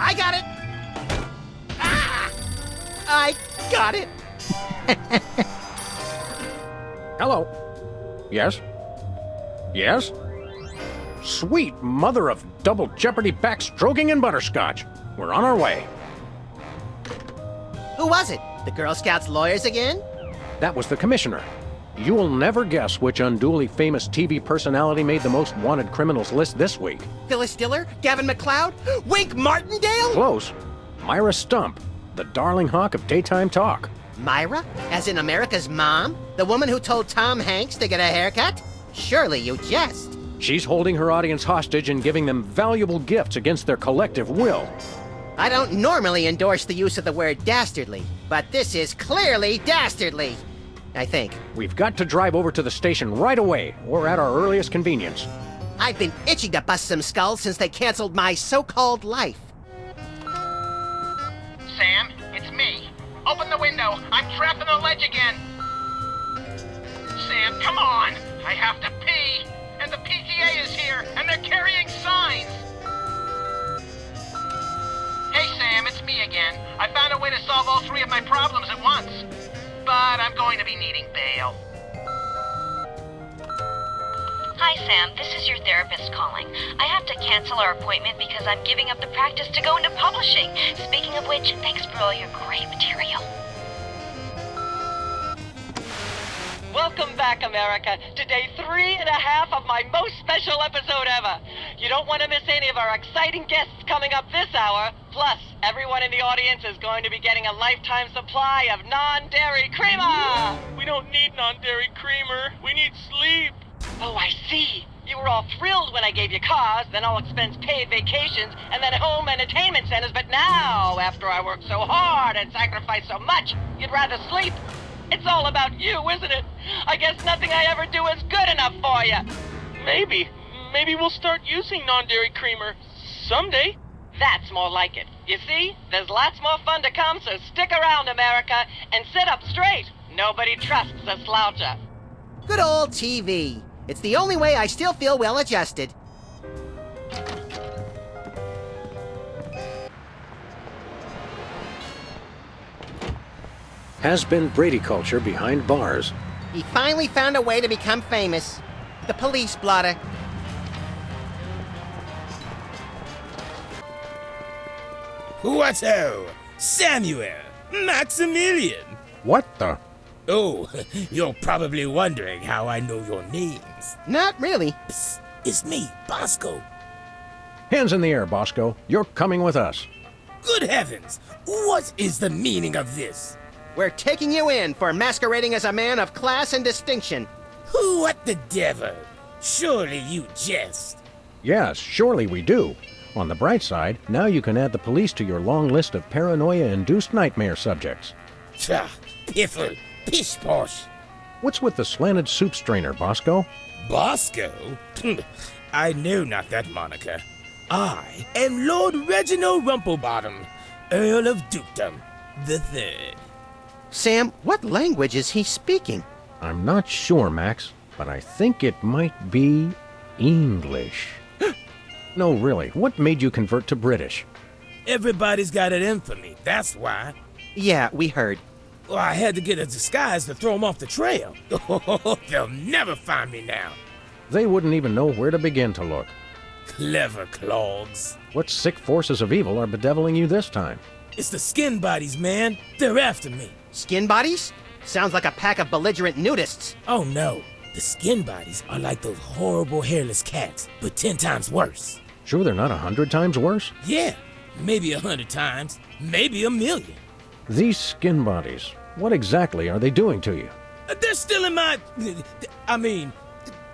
I got it! Ah! I got it! Hello. Yes? Yes? Sweet mother of double jeopardy backstroking and butterscotch. We're on our way. Who was it? The Girl Scouts lawyers again? That was the commissioner. You will never guess which unduly famous TV personality made the most wanted criminals list this week. Phyllis Diller? Gavin McLeod? Wink Martindale? Close. Myra Stump, the darling hawk of daytime talk. Myra? As in America's mom? The woman who told Tom Hanks to get a haircut? Surely you jest. She's holding her audience hostage and giving them valuable gifts against their collective will. I don't normally endorse the use of the word dastardly, but this is clearly dastardly. I think. We've got to drive over to the station right away, or at our earliest convenience. I've been itching to bust some skulls since they canceled my so-called life. Sam, it's me. Open the window. I'm trapped on the ledge again. Sam, come on. I have to pee. And the PTA is here, and they're carrying signs. Hey, Sam, it's me again. I found a way to solve all three of my problems at once. But I'm going to be needing bail. Hi, Sam. This is your therapist calling. I have to cancel our appointment because I'm giving up the practice to go into publishing. Speaking of which, thanks for all your great material. Welcome back, America, to day 3.5 of my most special episode ever. You don't want to miss any of our exciting guests coming up this hour. Plus, everyone in the audience is going to be getting a lifetime supply of non-dairy creamer. We don't need non-dairy creamer. We need sleep. Oh, I see. You were all thrilled when I gave you cars, then all-expense-paid vacations, and then home entertainment centers. But now, after I worked so hard and sacrificed so much, you'd rather sleep. It's all about you, isn't it? I guess nothing I ever do is good enough for you. Maybe we'll start using non-dairy creamer someday. That's more like it. You see, there's lots more fun to come, so stick around, America, and sit up straight. Nobody trusts a sloucher. Good old TV. It's the only way I still feel well-adjusted. Has been Brady culture behind bars. He finally found a way to become famous. The police blotter. What-o? Samuel! Maximilian! What the? Oh, you're probably wondering how I know your names. Not really. Psst, it's me, Bosco. Hands in the air, Bosco. You're coming with us. Good heavens! What is the meaning of this? We're taking you in for masquerading as a man of class and distinction. What the devil? Surely you jest. Yes, surely we do. On the bright side, now you can add the police to your long list of paranoia-induced nightmare subjects. Tch, piffle, pish-posh. What's with the slanted soup strainer, Bosco? Bosco? I know not that moniker. I am Lord Reginald Rumplebottom, Earl of Dukedom the Third. Sam, what language is he speaking? I'm not sure, Max, but I think it might be English. No, really, what made you convert to British? Everybody's got it in for me, that's why. Yeah, we heard. Well, I had to get a disguise to throw them off the trail. They'll never find me now. They wouldn't even know where to begin to look. Clever clogs. What sick forces of evil are bedeviling you this time? It's the skin bodies, man. They're after me. Skin bodies? Sounds like a pack of belligerent nudists. Oh no. The skin bodies are like those horrible hairless cats, but 10 times worse. Sure they're not 100 times worse? Yeah, maybe 100 times, maybe 1,000,000. These skin bodies, what exactly are they doing to you? They're stealing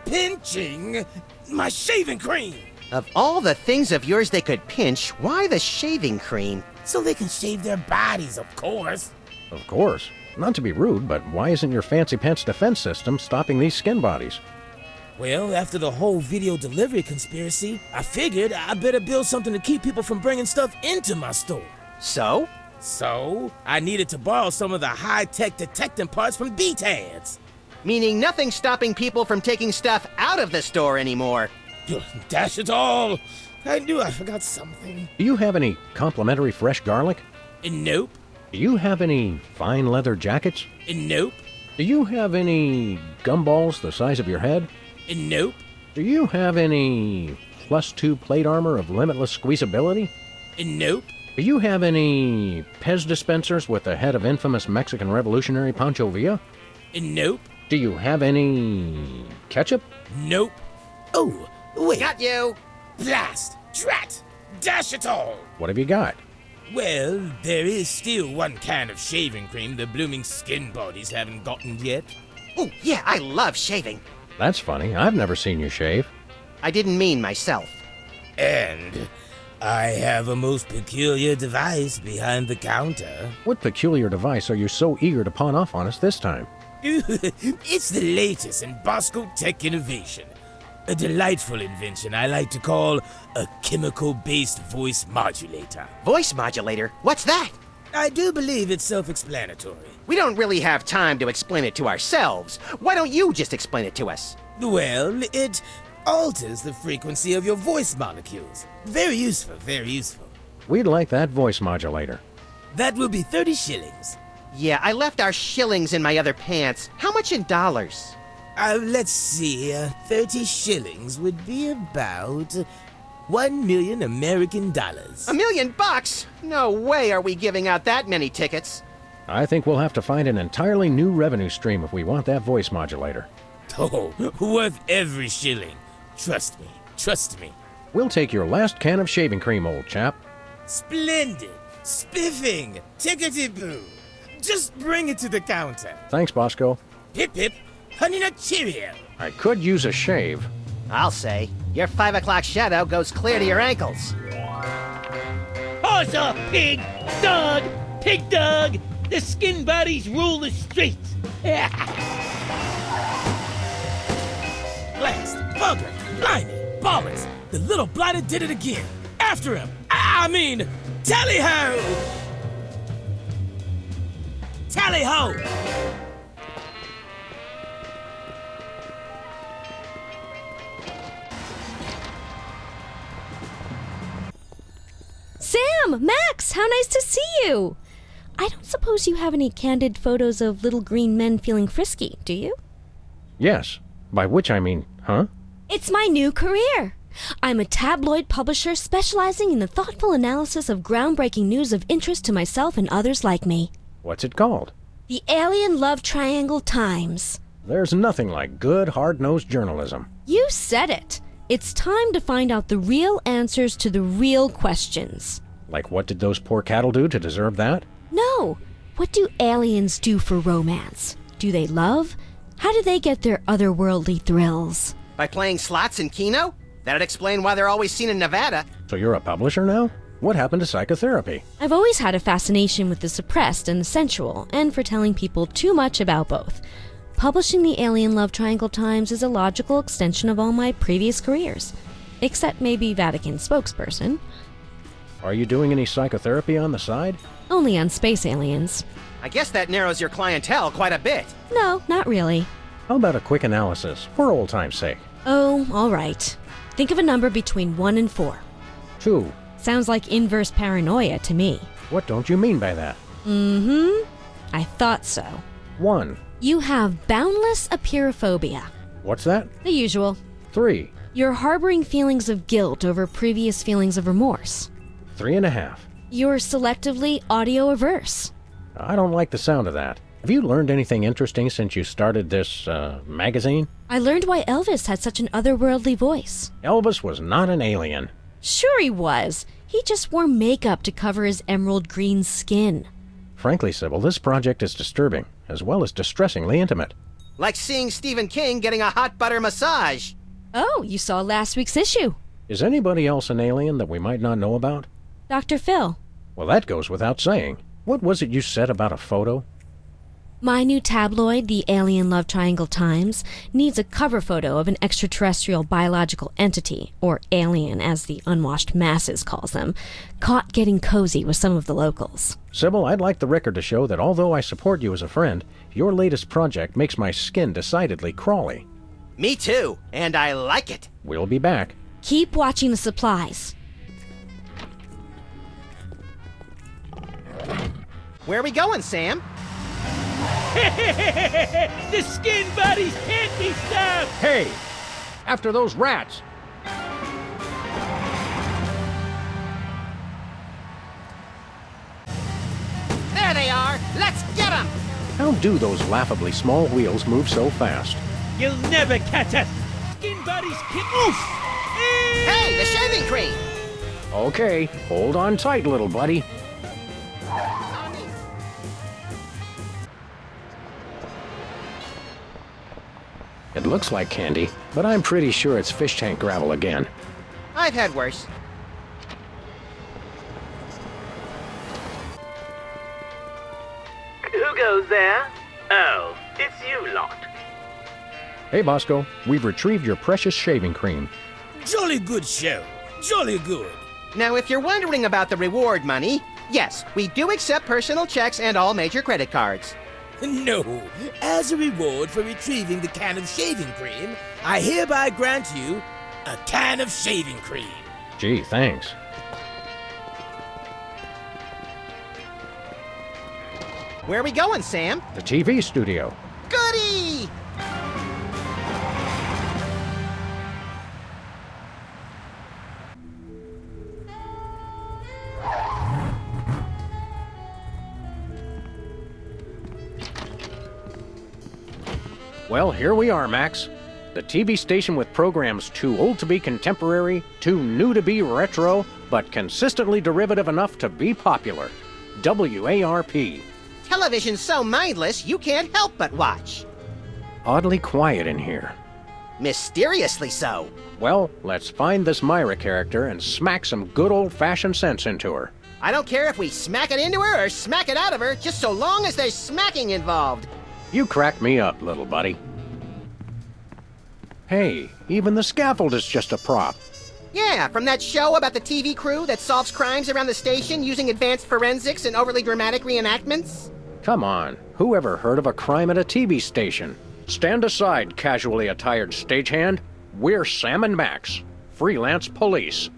pinching my shaving cream. Of all the things of yours they could pinch, why the shaving cream? So they can shave their bodies, of course. Of course. Not to be rude, but why isn't your fancy pants defense system stopping these skin bodies? Well, after the whole video delivery conspiracy, I figured I better build something to keep people from bringing stuff into my store. So? So, I needed to borrow some of the high-tech detecting parts from B-Tads. Meaning nothing stopping people from taking stuff out of the store anymore. Dash it all! I knew I forgot something. Do you have any complimentary fresh garlic? Nope. Do you have any fine leather jackets? Nope. Do you have any gumballs the size of your head? Nope. Do you have any +2 plate armor of limitless squeezability? Nope. Do you have any Pez dispensers with the head of infamous Mexican revolutionary Pancho Villa? Nope. Do you have any ketchup? Nope. Oh, wait. Got you! Blast! Drat! Dash it all! What have you got? Well, there is still one kind of shaving cream the blooming skin bodies haven't gotten yet. Oh, yeah, I love shaving. That's funny. I've never seen you shave. I didn't mean myself. And I have a most peculiar device behind the counter. What peculiar device are you so eager to pawn off on us this time? It's the latest in Bosco tech innovation. A delightful invention I like to call a chemical-based voice modulator. Voice modulator? What's that? I do believe it's self-explanatory. We don't really have time to explain it to ourselves. Why don't you just explain it to us? Well, it alters the frequency of your voice molecules. Very useful, very useful. We'd like that voice modulator. That will be 30 shillings. Yeah, I left our shillings in my other pants. How much in dollars? Let's see, 30 shillings would be about 1 million American dollars. $1 million? No way are we giving out that many tickets. I think we'll have to find an entirely new revenue stream if we want that voice modulator. Oh, worth every shilling. Trust me, trust me. We'll take your last can of shaving cream, old chap. Splendid, spiffing, tickety-boo. Just bring it to the counter. Thanks, Bosco. Hip hip, honey nut cheerio. I could use a shave. I'll say. Your 5 o'clock shadow goes clear to your ankles. Horse off, pig! Dog! Pig dog! The skin bodies rule the streets! Blast, bugger, blimey, ballers. The little blighter did it again. After him. Tally-ho! Tally-ho! Sam! Max! How nice to see you! I don't suppose you have any candid photos of little green men feeling frisky, do you? Yes. By which I mean, huh? It's my new career! I'm a tabloid publisher specializing in the thoughtful analysis of groundbreaking news of interest to myself and others like me. What's it called? The Alien Love Triangle Times. There's nothing like good, hard-nosed journalism. You said it! It's time to find out the real answers to the real questions. Like what did those poor cattle do to deserve that? No! What do aliens do for romance? Do they love? How do they get their otherworldly thrills? By playing slots in Keno? That'd explain why they're always seen in Nevada. So you're a publisher now? What happened to psychotherapy? I've always had a fascination with the suppressed and the sensual, and for telling people too much about both. Publishing the Alien Love Triangle Times is a logical extension of all my previous careers. Except maybe Vatican spokesperson. Are you doing any psychotherapy on the side? Only on space aliens. I guess that narrows your clientele quite a bit. No, not really. How about a quick analysis, for old time's sake? Oh, all right. Think of a number between 1 and 4. 2. Sounds like inverse paranoia to me. What don't you mean by that? I thought so. 1. You have boundless apeirophobia. What's that? The usual. 3. You're harboring feelings of guilt over previous feelings of remorse. 3.5. You're selectively audio-averse. I don't like the sound of that. Have you learned anything interesting since you started this, magazine? I learned why Elvis had such an otherworldly voice. Elvis was not an alien. Sure he was. He just wore makeup to cover his emerald green skin. Frankly, Sybil, this project is disturbing, as well as distressingly intimate. Like seeing Stephen King getting a hot butter massage. Oh, you saw last week's issue. Is anybody else an alien that we might not know about? Dr. Phil. Well, that goes without saying. What was it you said about a photo? My new tabloid, the Alien Love Triangle Times, needs a cover photo of an extraterrestrial biological entity, or alien as the unwashed masses calls them, caught getting cozy with some of the locals. Sybil, I'd like the record to show that although I support you as a friend, your latest project makes my skin decidedly crawly. Me too, and I like it. We'll be back. Keep watching the supplies. Where are we going, Sam? The skin buddies can't be stopped! Hey! After those rats! There they are! Let's get them! How do those laughably small wheels move so fast? You'll never catch us! Skin buddies can... Oof! Hey, the shaving cream! Okay, hold on tight, little buddy. It looks like candy, but I'm pretty sure it's fish tank gravel again. I've had worse. Who goes there? Oh, it's you lot. Hey, Bosco, we've retrieved your precious shaving cream. Jolly good show. Jolly good. Now, if you're wondering about the reward money, yes, we do accept personal checks and all major credit cards. No, as a reward for retrieving the can of shaving cream, I hereby grant you a can of shaving cream. Gee, thanks. Where are we going, Sam? The TV studio. Goody! Well, here we are, Max. The TV station with programs too old to be contemporary, too new to be retro, but consistently derivative enough to be popular. WARP. Television's so mindless, you can't help but watch. Oddly quiet in here. Mysteriously so. Well, let's find this Myra character and smack some good old-fashioned sense into her. I don't care if we smack it into her or smack it out of her, just so long as there's smacking involved. You crack me up, little buddy. Hey, even the scaffold is just a prop. Yeah, from that show about the TV crew that solves crimes around the station using advanced forensics and overly dramatic reenactments. Come on, who ever heard of a crime at a TV station? Stand aside, casually attired stagehand. We're Sam and Max, Freelance Police.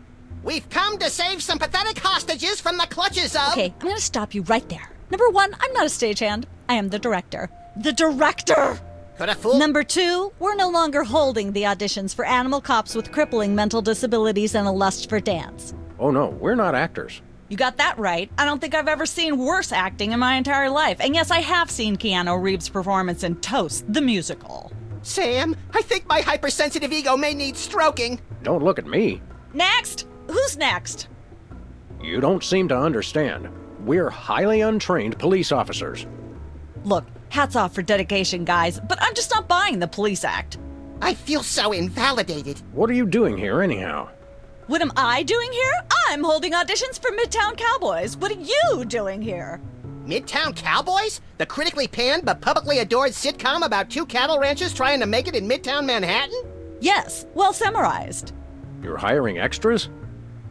We've come to save some pathetic hostages from the clutches of... Okay, I'm gonna stop you right there. Number one, I'm not a stagehand. I am the director. The director! Could a fool... Number two, we're no longer holding the auditions for animal cops with crippling mental disabilities and a lust for dance. Oh no, we're not actors. You got that right. I don't think I've ever seen worse acting in my entire life. And yes, I have seen Keanu Reeves' performance in Toast, the musical. Sam, I think my hypersensitive ego may need stroking. Don't look at me. Next? Who's next? You don't seem to understand. We're highly untrained police officers. Look, hats off for dedication, guys, but I'm just not buying the police act. I feel so invalidated. What are you doing here anyhow? What am I doing here? I'm holding auditions for Midtown Cowboys. What are you doing here? Midtown Cowboys? The critically panned but publicly adored sitcom about two cattle ranchers trying to make it in Midtown Manhattan? Yes, well summarized. You're hiring extras?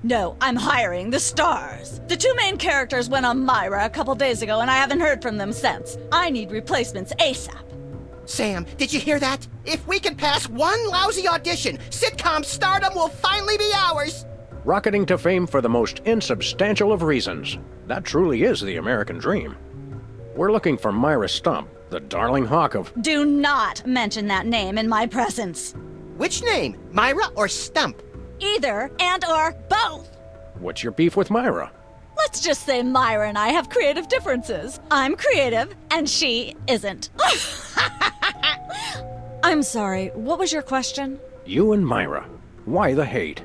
No, I'm hiring the stars. The two main characters went on Myra a couple days ago and I haven't heard from them since. I need replacements ASAP. Sam, did you hear that? If we can pass one lousy audition, sitcom stardom will finally be ours! Rocketing to fame for the most insubstantial of reasons. That truly is the American dream. We're looking for Myra Stump, the darling hawk of... Do not mention that name in my presence. Which name? Myra or Stump? Either and or both. What's your beef with Myra? Let's just say Myra and I have creative differences. I'm creative, and she isn't. I'm sorry, what was your question? You and Myra. Why the hate?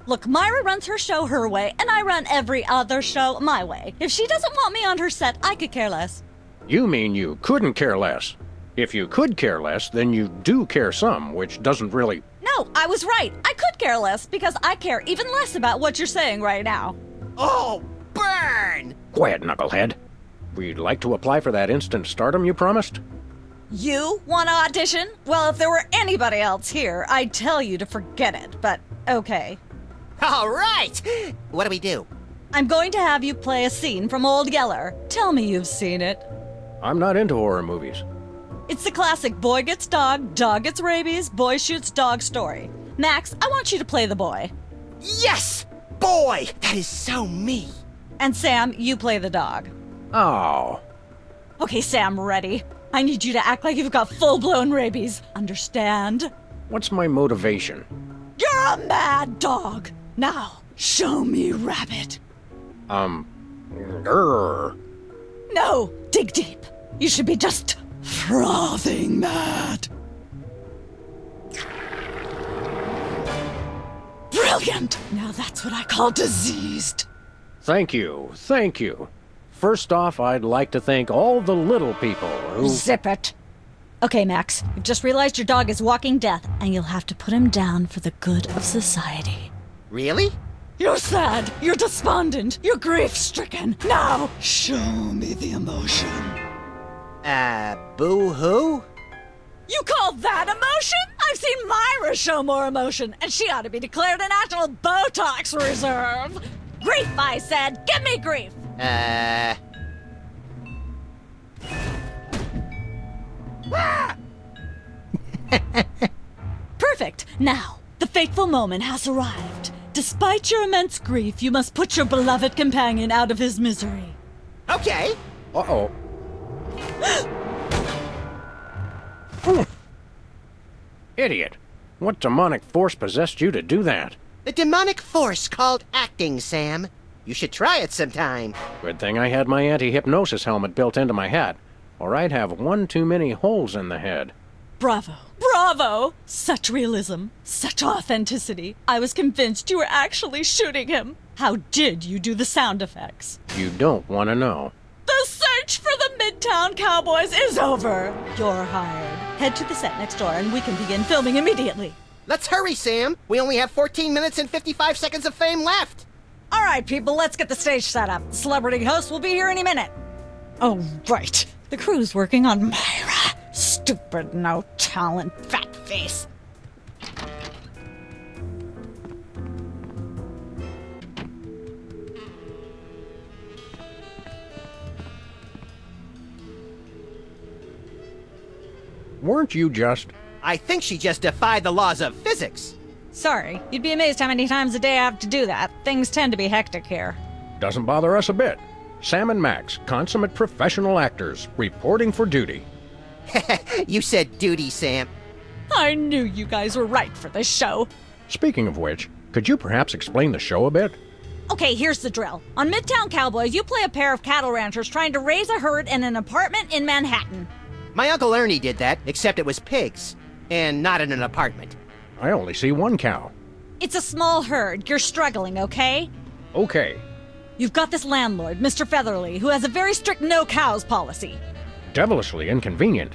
Look, Myra runs her show her way, and I run every other show my way. If she doesn't want me on her set, I could care less. You mean you couldn't care less? If you could care less, then you do care some, which doesn't really... No, I was right. I could care less, because I care even less about what you're saying right now. Oh, burn! Quiet, knucklehead. We'd like to apply for that instant stardom you promised. You want to audition? Well, if there were anybody else here, I'd tell you to forget it, but okay. All right! What do we do? I'm going to have you play a scene from Old Yeller. Tell me you've seen it. I'm not into horror movies. It's the classic boy gets dog gets rabies, boy shoots dog story. Max, I want you to play the boy. Yes! Boy! That is so me! And Sam, you play the dog. Oh. Okay, Sam, ready? I need you to act like you've got full-blown rabies. Understand? What's my motivation? You're a mad dog. Now, show me rabbit. Grrr. No, dig deep. You should be just frothing mad. Brilliant! Now that's what I call diseased. Thank you, thank you. First off, I'd like to thank all the little people who... Zip it. Okay, Max, you've just realized your dog is walking death, and you'll have to put him down for the good of society. Really? You're sad, you're despondent, you're grief-stricken. Now, show me the emotion. Boo-hoo? You call that emotion? I've seen Myra show more emotion, and she ought to be declared a national Botox reserve. Grief, I said. Give me grief. Perfect. Now, the fateful moment has arrived. Despite your immense grief, you must put your beloved companion out of his misery. Okay. Uh-oh. Idiot. What demonic force possessed you to do that? The demonic force called acting, Sam. You should try it sometime. Good thing I had my anti-hypnosis helmet built into my hat, or I'd have one too many holes in the head. Bravo. Bravo! Such realism. Such authenticity. I was convinced you were actually shooting him. How did you do the sound effects? You don't want to know. The search for the Midtown Cowboys is over. You're hired. Head to the set next door and we can begin filming immediately. Let's hurry, Sam. We only have 14 minutes and 55 seconds of fame left. All right, people, let's get the stage set up. The celebrity host will be here any minute. Oh, right. The crew's working on Myra. Stupid, no talent, fat face. Weren't you just... I think she just defied the laws of physics. Sorry, you'd be amazed how many times a day I have to do that. Things tend to be hectic here. Doesn't bother us a bit. Sam and Max, consummate professional actors, reporting for duty. You said duty, Sam. I knew you guys were right for this show. Speaking of which, could you perhaps explain the show a bit? Okay, here's the drill. On Midtown Cowboys, you play a pair of cattle ranchers trying to raise a herd in an apartment in Manhattan. My Uncle Ernie did that, except it was pigs. And not in an apartment. I only see one cow. It's a small herd. You're struggling, okay? Okay. You've got this landlord, Mr. Featherly, who has a very strict no cows policy. Devilishly inconvenient.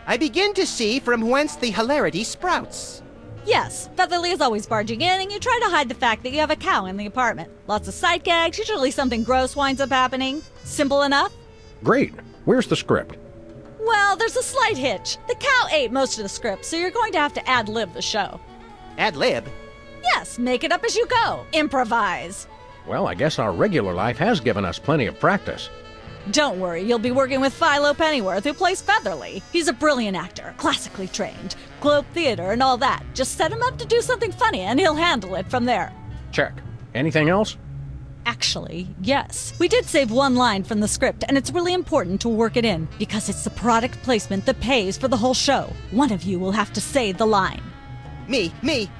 I begin to see from whence the hilarity sprouts. Yes, Featherly is always barging in, and you try to hide the fact that you have a cow in the apartment. Lots of sight gags, usually something gross winds up happening. Simple enough? Great. Where's the script? Well, there's a slight hitch. The cow ate most of the script, so you're going to have to ad-lib the show. Ad-lib? Yes, make it up as you go. Improvise. Well, I guess our regular life has given us plenty of practice. Don't worry, you'll be working with Philo Pennyworth, who plays Featherly. He's a brilliant actor, classically trained, Globe Theater and all that. Just set him up to do something funny and he'll handle it from there. Check. Anything else? Actually, yes. We did save one line from the script, and it's really important to work it in, because it's the product placement that pays for the whole show. One of you will have to say the line. Me,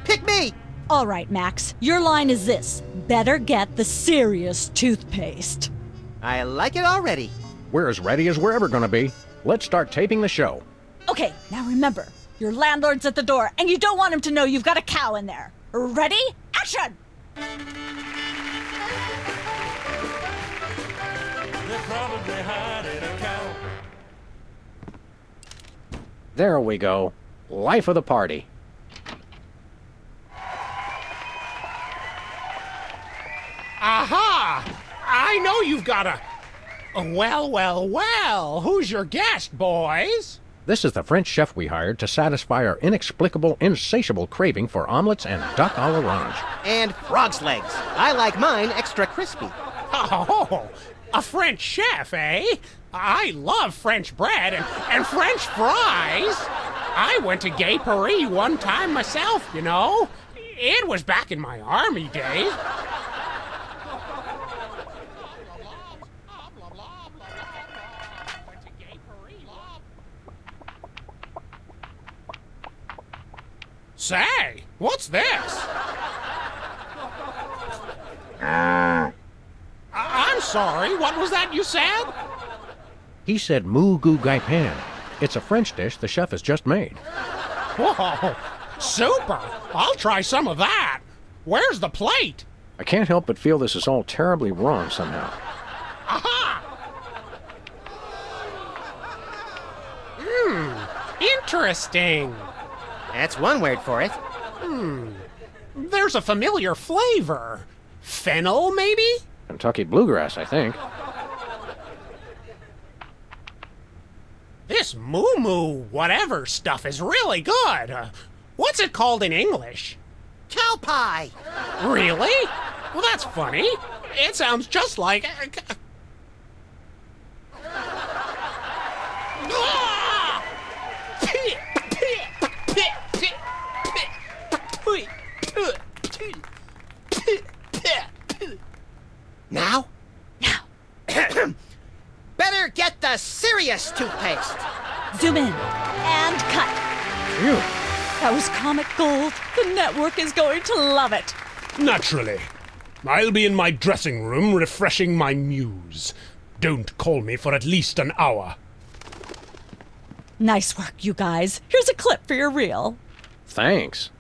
pick me! All right, Max, your line is this. Better get the serious toothpaste. I like it already. We're as ready as we're ever gonna be. Let's start taping the show. Okay, now remember, your landlord's at the door, and you don't want him to know you've got a cow in there. Ready? Action! They're probably hiding a cow. There we go. Life of the party. Aha! I know you've got a... Well, who's your guest, boys? This is the French chef we hired to satisfy our inexplicable, insatiable craving for omelets and duck à l'orange. And frog's legs. I like mine extra crispy. Oh, a French chef, eh? I love French bread and French fries. I went to Gay Paris one time myself, you know. It was back in my army days. Say, what's this? I'm sorry, what was that you said? He said moo goo gai pan. It's a French dish the chef has just made. Whoa, super! I'll try some of that. Where's the plate? I can't help but feel this is all terribly wrong somehow. Aha! Interesting. That's one word for it. There's a familiar flavor. Fennel, maybe? Kentucky bluegrass, I think. This moo-moo whatever stuff is really good. What's it called in English? Cow pie! Really? Well, that's funny. It sounds just like... Now? Better get the serious toothpaste. Zoom in and cut. Phew. That was comic gold. The network is going to love it. Naturally. I'll be in my dressing room refreshing my muse. Don't call me for at least an hour. Nice work, you guys. Here's a clip for your reel. Thanks.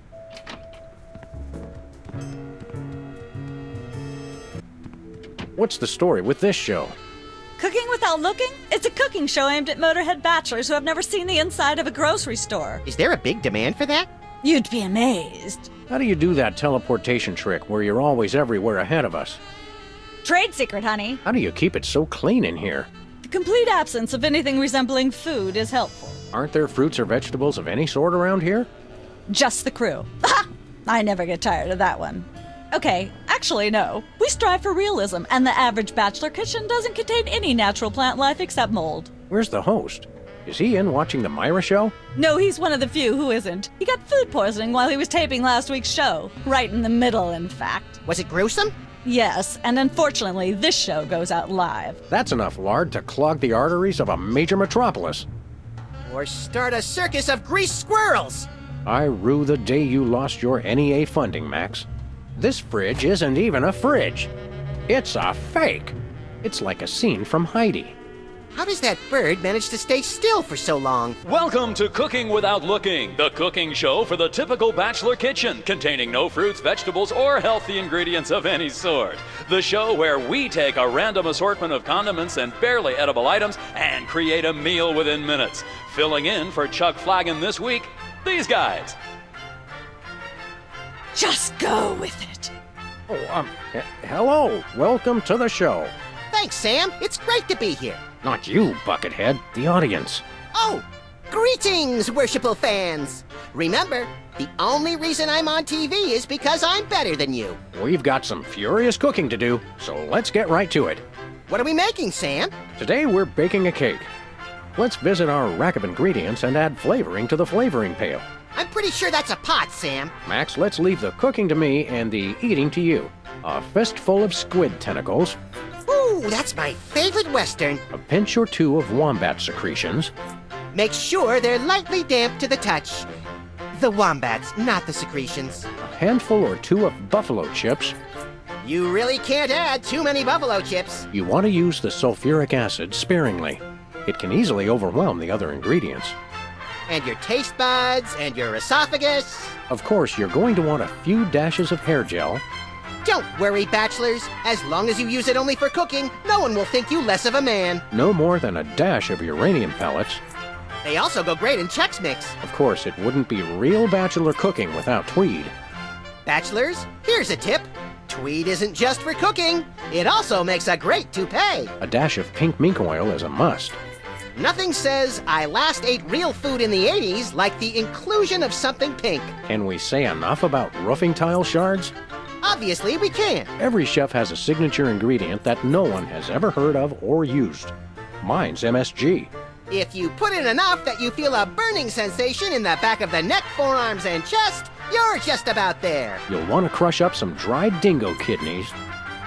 What's the story with this show? Cooking Without Looking? It's a cooking show aimed at Motorhead bachelors who have never seen the inside of a grocery store. Is there a big demand for that? You'd be amazed. How do you do that teleportation trick where you're always everywhere ahead of us? Trade secret, honey. How do you keep it so clean in here? The complete absence of anything resembling food is helpful. Aren't there fruits or vegetables of any sort around here? Just the crew. Ha! I never get tired of that one. Okay, actually, no. We strive for realism, and the average bachelor kitchen doesn't contain any natural plant life except mold. Where's the host? Is he in watching the Myra show? No, he's one of the few who isn't. He got food poisoning while he was taping last week's show. Right in the middle, in fact. Was it gruesome? Yes, and unfortunately, this show goes out live. That's enough lard to clog the arteries of a major metropolis. Or start a circus of greased squirrels! I rue the day you lost your NEA funding, Max. This fridge isn't even a fridge. It's a fake. It's like a scene from Heidi. How does that bird manage to stay still for so long? Welcome to Cooking Without Looking, the cooking show for the typical bachelor kitchen, containing no fruits, vegetables, or healthy ingredients of any sort. The show where we take a random assortment of condiments and barely edible items and create a meal within minutes. Filling in for Chuck Flagon this week, these guys. Just go with it. Oh, hello. Welcome to the show. Thanks, Sam. It's great to be here. Not you, Buckethead. The audience. Oh, greetings, worshipful fans. Remember, the only reason I'm on TV is because I'm better than you. We've got some furious cooking to do, so let's get right to it. What are we making, Sam? Today we're baking a cake. Let's visit our rack of ingredients and add flavoring to the flavoring pail. I'm pretty sure that's a pot, Sam. Max, let's leave the cooking to me and the eating to you. a fistful of squid tentacles, Ooh, that's my favorite Western. a pinch or two of wombat secretions, Make sure they're lightly damp to the touch. The wombats, not the secretions. a handful or two of buffalo chips. You really can't add too many buffalo chips. You want to use the sulfuric acid sparingly. It can easily overwhelm the other ingredients. And your taste buds and your esophagus. Of course, you're going to want a few dashes of hair gel. Don't worry, bachelors. As long as you use it only for cooking, no one will think you less of a man. No more than a dash of uranium pellets. They also go great in Chex Mix. Of course, it wouldn't be real bachelor cooking without Tweed. Bachelors, here's a tip. Tweed isn't just for cooking. It also makes a great toupee. A dash of pink mink oil is a must. Nothing says I last ate real food in the 80s like the inclusion of something pink. Can we say enough about roofing tile shards? Obviously, we can. Every chef has a signature ingredient that no one has ever heard of or used. Mine's MSG. If you put in enough that you feel a burning sensation in the back of the neck, forearms, and chest, you're just about there. You'll want to crush up some dried dingo kidneys.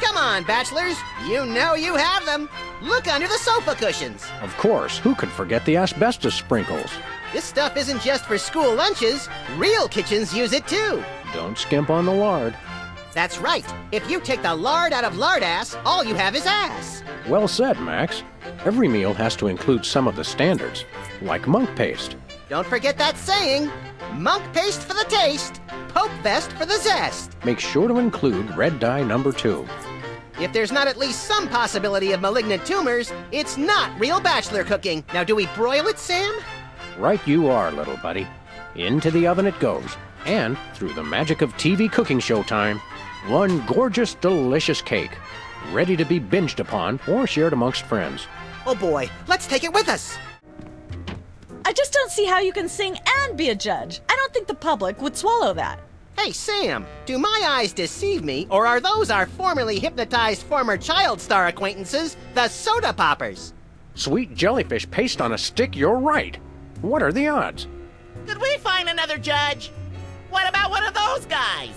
Come on, bachelors. You know you have them. Look under the sofa cushions. Of course, who could forget the asbestos sprinkles? This stuff isn't just for school lunches. Real kitchens use it too. Don't skimp on the lard. That's right. If you take the lard out of lardass, all you have is ass. Well said, Max. Every meal has to include some of the standards, like monk paste. Don't forget that saying. Monk paste for the taste, Pope vest for the zest. Make sure to include red dye number 2. If there's not at least some possibility of malignant tumors, it's not real bachelor cooking. Now, do we broil it, Sam? Right you are, little buddy. Into the oven it goes. And, through the magic of TV cooking show time, one gorgeous, delicious cake, ready to be binged upon or shared amongst friends. Oh boy, let's take it with us. I just don't see how you can sing and be a judge. I don't think the public would swallow that. Hey, Sam, do my eyes deceive me, or are those our formerly hypnotized former child star acquaintances, the soda poppers? Sweet jellyfish paste on a stick, you're right. What are the odds? Did we find another judge? What about one of those guys?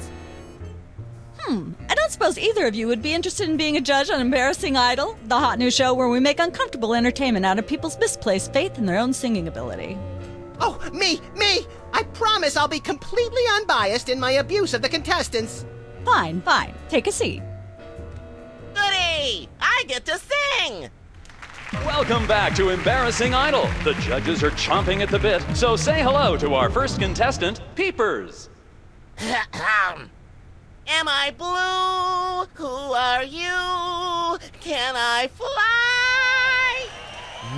I don't suppose either of you would be interested in being a judge on Embarrassing Idol, the hot new show where we make uncomfortable entertainment out of people's misplaced faith in their own singing ability. Oh, me! I promise I'll be completely unbiased in my abuse of the contestants. Fine. Take a seat. Goody! I get to sing! Welcome back to Embarrassing Idol. The judges are chomping at the bit, so say hello to our first contestant, Peepers. Am I blue? Who are you? Can I fly?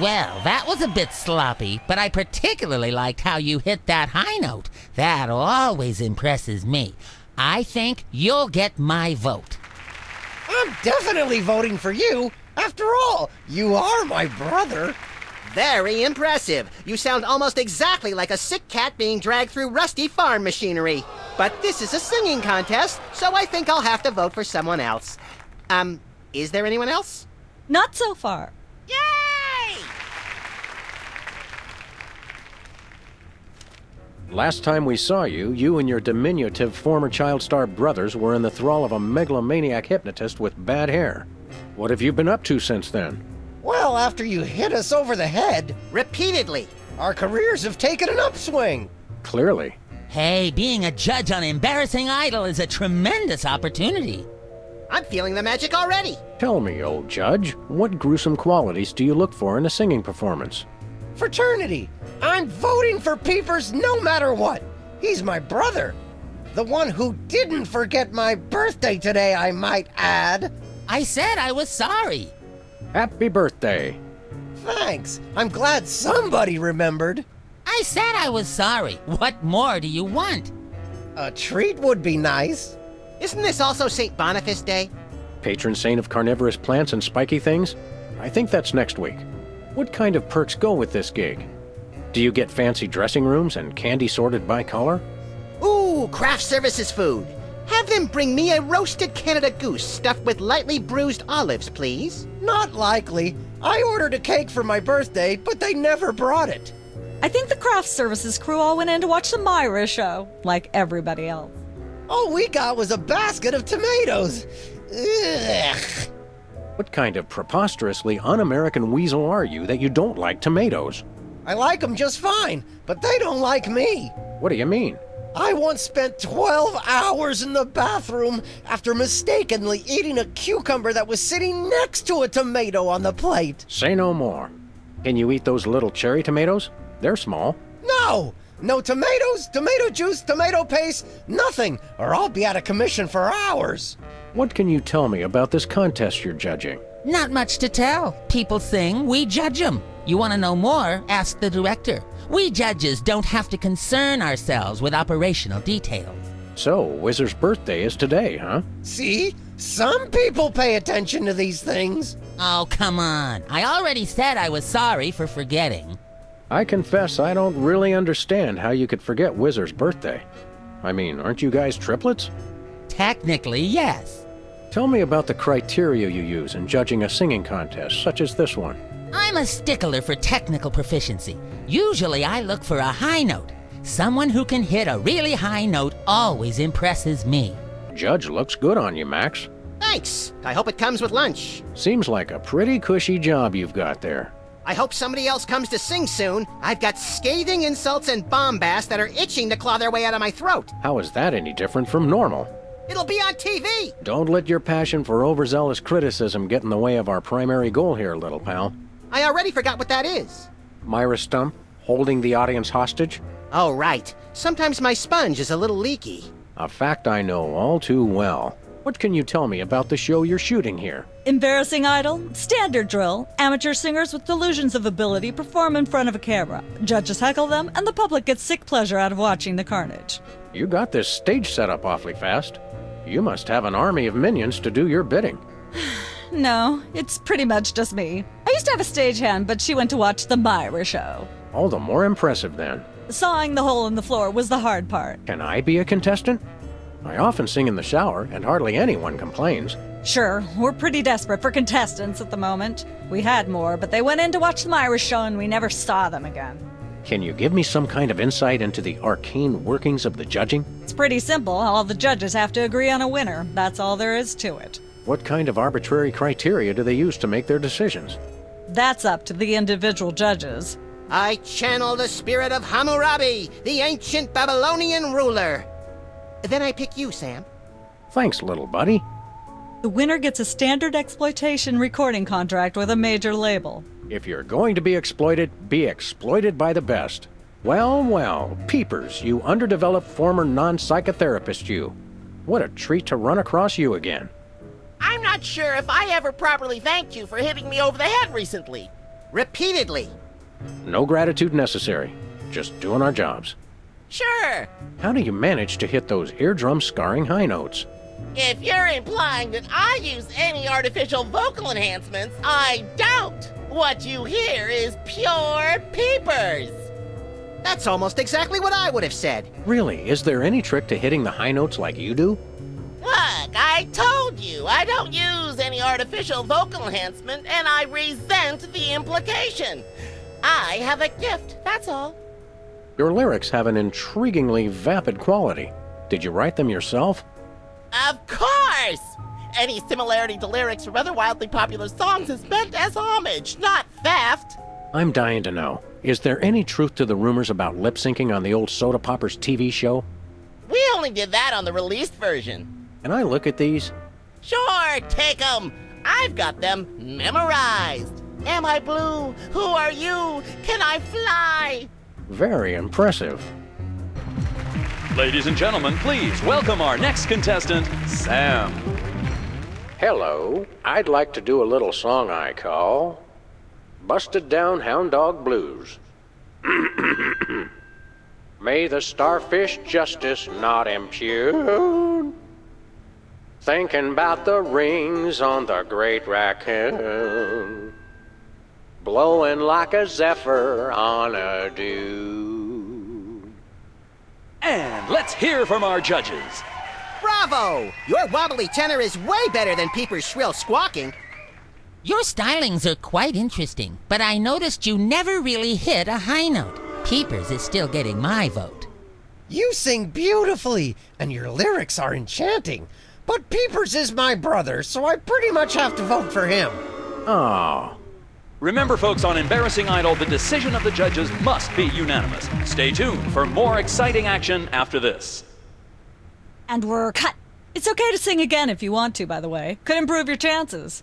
Well, that was a bit sloppy, but I particularly liked how you hit that high note. That always impresses me. I think you'll get my vote. I'm definitely voting for you. After all, you are my brother. Very impressive. You sound almost exactly like a sick cat being dragged through rusty farm machinery. But this is a singing contest, so I think I'll have to vote for someone else. Is there anyone else? Not so far. Yay! Last time we saw you, you and your diminutive former child star brothers were in the thrall of a megalomaniac hypnotist with bad hair. What have you been up to since then? Well, after you hit us over the head, repeatedly, our careers have taken an upswing. Clearly. Hey, being a judge on Embarrassing Idol is a tremendous opportunity. I'm feeling the magic already. Tell me, old judge, what gruesome qualities do you look for in a singing performance? Fraternity. I'm voting for Peepers no matter what. He's my brother. The one who didn't forget my birthday today, I might add. I said I was sorry. Happy birthday. Thanks. I'm glad somebody remembered. I said I was sorry. What more do you want? A treat would be nice. Isn't this also St. Boniface Day? Patron saint of carnivorous plants and spiky things? I think that's next week. What kind of perks go with this gig? Do you get fancy dressing rooms and candy sorted by color? Ooh, craft services food. Have them bring me a roasted Canada goose stuffed with lightly bruised olives, please. Not likely. I ordered a cake for my birthday, but they never brought it. I think the craft services crew all went in to watch the Myra show, like everybody else. All we got was a basket of tomatoes. Ugh. What kind of preposterously un-American weasel are you that you don't like tomatoes? I like them just fine, but they don't like me. What do you mean? I once spent 12 hours in the bathroom after mistakenly eating a cucumber that was sitting next to a tomato on the plate. Say no more. Can you eat those little cherry tomatoes? They're small. No! No tomatoes, tomato juice, tomato paste, nothing, or I'll be out of commission for hours. What can you tell me about this contest you're judging? Not much to tell. People sing, we judge them. You want to know more? Ask the director. We judges don't have to concern ourselves with operational details. So, Whizzer's birthday is today, huh? See? Some people pay attention to these things. Oh, come on. I already said I was sorry for forgetting. I confess I don't really understand how you could forget Whizzer's birthday. I mean, aren't you guys triplets? Technically, yes. Tell me about the criteria you use in judging a singing contest, such as this one. I'm a stickler for technical proficiency. Usually I look for a high note. Someone who can hit a really high note always impresses me. Judge looks good on you, Max. Thanks. I hope it comes with lunch. Seems like a pretty cushy job you've got there. I hope somebody else comes to sing soon. I've got scathing insults and bombast that are itching to claw their way out of my throat. How is that any different from normal? It'll be on TV. Don't let your passion for overzealous criticism get in the way of our primary goal here, little pal. I already forgot what that is. Myra Stump, holding the audience hostage? Oh, right. Sometimes my sponge is a little leaky. A fact I know all too well. What can you tell me about the show you're shooting here? Embarrassing idol, standard drill. Amateur singers with delusions of ability perform in front of a camera. Judges heckle them, and the public gets sick pleasure out of watching the carnage. You got this stage set up awfully fast. You must have an army of minions to do your bidding. No, it's pretty much just me. I used to have a stagehand, but she went to watch the Myra show. All the more impressive then. Sawing the hole in the floor was the hard part. Can I be a contestant? I often sing in the shower, and hardly anyone complains. Sure, we're pretty desperate for contestants at the moment. We had more, but they went in to watch the Myra show and we never saw them again. Can you give me some kind of insight into the arcane workings of the judging? It's pretty simple. All the judges have to agree on a winner. That's all there is to it. What kind of arbitrary criteria do they use to make their decisions? That's up to the individual judges. I channel the spirit of Hammurabi, the ancient Babylonian ruler. Then I pick you, Sam. Thanks, little buddy. The winner gets a standard exploitation recording contract with a major label. If you're going to be exploited by the best. Well, well, peepers, you underdeveloped former non-psychotherapist you. What a treat to run across you again. I'm not sure if I ever properly thanked you for hitting me over the head recently. Repeatedly. No gratitude necessary. Just doing our jobs. Sure. How do you manage to hit those eardrum-scarring high notes? If you're implying that I use any artificial vocal enhancements, I don't. What you hear is pure peepers. That's almost exactly what I would have said. Really, is there any trick to hitting the high notes like you do? Look, I told you, I don't use any artificial vocal enhancement, and I resent the implication. I have a gift, that's all. Your lyrics have an intriguingly vapid quality. Did you write them yourself? Of course! Any similarity to lyrics from other wildly popular songs is meant as homage, not theft. I'm dying to know. Is there any truth to the rumors about lip-syncing on the old Soda Poppers TV show? We only did that on the released version. Can I look at these? Sure, take 'em. I've got them memorized. Am I blue? Who are you? Can I fly? Very impressive. Ladies and gentlemen, please welcome our next contestant, Sam. Hello. I'd like to do a little song I call Busted Down Hound Dog Blues. May the starfish justice not impugn, thinking about the rings on the great raccoon, blowing like a zephyr on a dune. And let's hear from our judges. Bravo! Your wobbly tenor is way better than Peeper's shrill squawking. Your stylings are quite interesting, but I noticed you never really hit a high note. Peepers is still getting my vote. You sing beautifully, and your lyrics are enchanting. But Peepers is my brother, so I pretty much have to vote for him. Oh. Remember, folks, on Embarrassing Idol, the decision of the judges must be unanimous. Stay tuned for more exciting action after this. And we're cut. It's okay to sing again if you want to, by the way. Could improve your chances.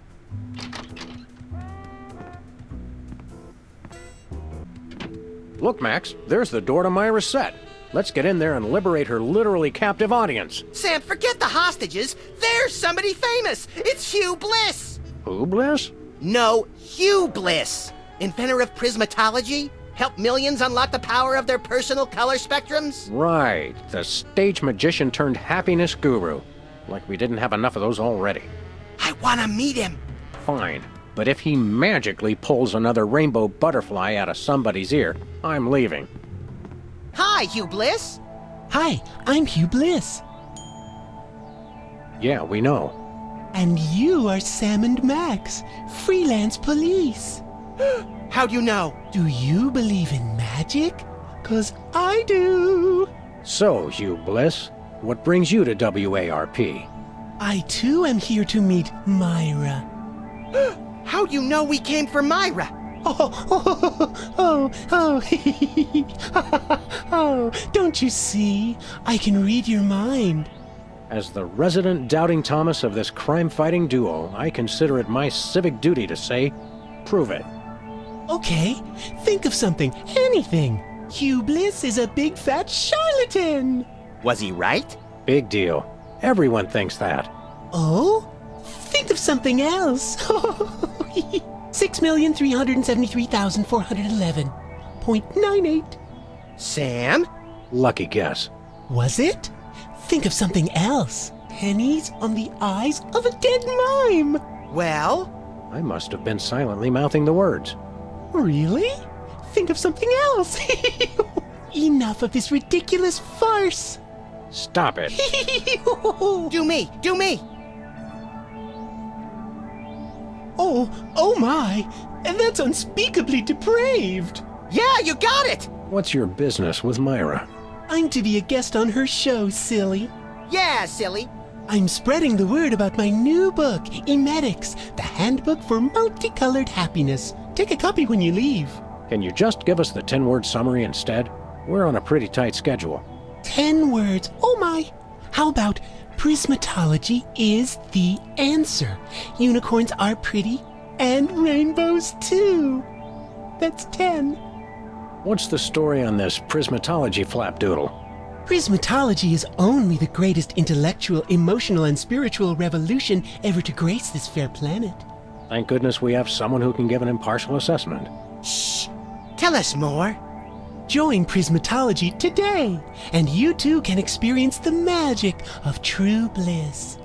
Look, Max, there's the door to Myra's set. Let's get in there and liberate her literally captive audience. Sam, forget the hostages. There's somebody famous. It's Hugh Bliss. Who, Bliss? No, Hugh Bliss. Inventor of prismatology. Help millions unlock the power of their personal color spectrums. Right, the stage magician turned happiness guru. Like we didn't have enough of those already. I want to meet him. Fine, but if he magically pulls another rainbow butterfly out of somebody's ear, I'm leaving. Hi, Hugh Bliss. Hi, I'm Hugh Bliss. Yeah, we know. And you are Sam and Max, Freelance Police. How'd you know? Do you believe in magic? 'Cause I do. So, Hugh Bliss, what brings you to WARP? I too am here to meet Myra. How'd you know we came for Myra? Oh, don't you see? I can read your mind. As the resident doubting Thomas of this crime-fighting duo, I consider it my civic duty to say, prove it. Okay, think of something, anything. Hugh Bliss is a big fat charlatan. Was he right? Big deal. Everyone thinks that. Oh? Think of something else. 6,373,411.98. Sam? Lucky guess. Was it? Think of something else. Pennies on the eyes of a dead mime. Well? I must have been silently mouthing the words. Really? Think of something else. Enough of this ridiculous farce. Stop it. Do me. Oh my. That's unspeakably depraved. Yeah, you got it. What's your business with Myra? I'm to be a guest on her show, silly. Yeah, silly. I'm spreading the word about my new book, Emetics, the Handbook for Multicolored Happiness. Take a copy when you leave. Can you just give us the 10-word summary instead? We're on a pretty tight schedule. 10 words. Oh my. How about prismatology is the answer. Unicorns are pretty, and rainbows too. That's 10. What's the story on this prismatology flapdoodle? Prismatology is only the greatest intellectual, emotional, and spiritual revolution ever to grace this fair planet. Thank goodness we have someone who can give an impartial assessment. Shh! Tell us more. Join Prismatology today, and you too can experience the magic of true bliss.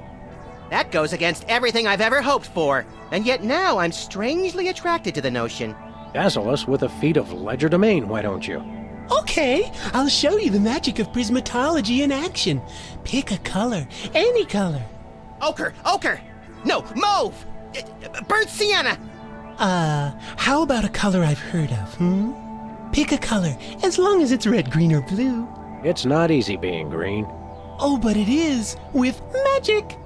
That goes against everything I've ever hoped for, and yet now I'm strangely attracted to the notion. Dazzle us with a feat of legerdemain, why don't you? Okay, I'll show you the magic of prismatology in action. Pick a color, any color. Ochre! No, mauve! Burnt sienna! How about a color I've heard of, Pick a color, as long as it's red, green, or blue. It's not easy being green. Oh, but it is, with magic!